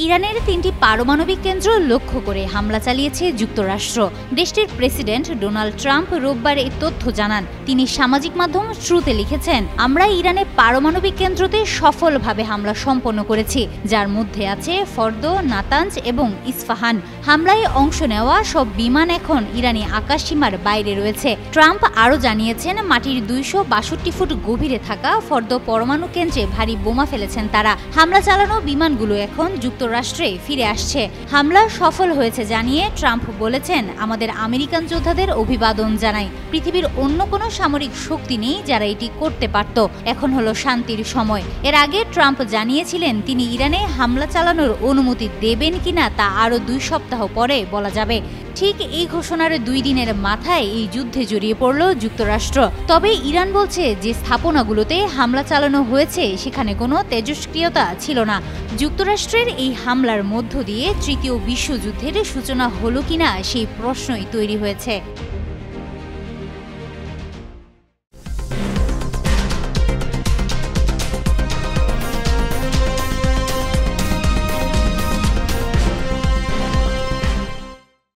ইরানের ৩টি পারমাণবিক কেন্দ্র লক্ষ্য করে হামলা চালিয়েছে যুক্তরাষ্ট্র। দেশটির প্রেসিডেন্ট ডোনাল্ড ট্রাম্প রোববার এই তথ্য জানান। তিনি সামাজিক মাধ্যম ট্রুথে লিখেছেন, আমরা ইরানের পারমাণবিক কেন্দ্রতে সফলভাবে হামলা সম্পন্ন করেছি, যার মধ্যে আছে ফর্দো, নাতাঞ্জ এবং ইস্পাহান। হামলায় অংশ নেওয়া সব বিমান এখন ইরানি আকাশসীমার বাইরে রয়েছে। ট্রাম্প আরও জানিয়েছেন, মাটির ২৬২ ফুট গভীরে থাকা ফর্দো পরমাণু কেন্দ্রে ভারী বোমা ফেলেছেন তারা। হামলা চালানো বিমানগুলো এখন যুক্তরাষ্ট্রে ফিরে আসছে। হামলা সফল হয়েছে জানিয়ে ট্রাম্প বলেছেন, আমাদের আমেরিকান যোদ্ধাদের অভিবাদন জানাই। পৃথিবীর অন্য কোনো সামরিক শক্তি নেই যারা এটি করতে পারত। এখন হলো শান্তির সময়। এর আগে ট্রাম্প জানিয়েছিলেন, তিনি ইরানে হামলা চালানোর অনুমতি দেবেন কিনা তা আরও ২ সপ্তাহ পরে বলা যাবে। ঠিক এই ঘোষণার ২ দিনের মাথায় এই যুদ্ধে জড়িয়ে পড়ল যুক্তরাষ্ট্র। তবে ইরান বলছে যে স্থাপনাগুলোতে হামলা চালানো হয়েছে সেখানে কোনো তেজস্ক্রিয়তা ছিল না। যুক্তরাষ্ট্রের এই হামলার মধ্য দিয়ে তৃতীয় বিশ্বযুদ্ধের সূচনা হলো কিনা সেই প্রশ্নই তৈরি হয়েছে।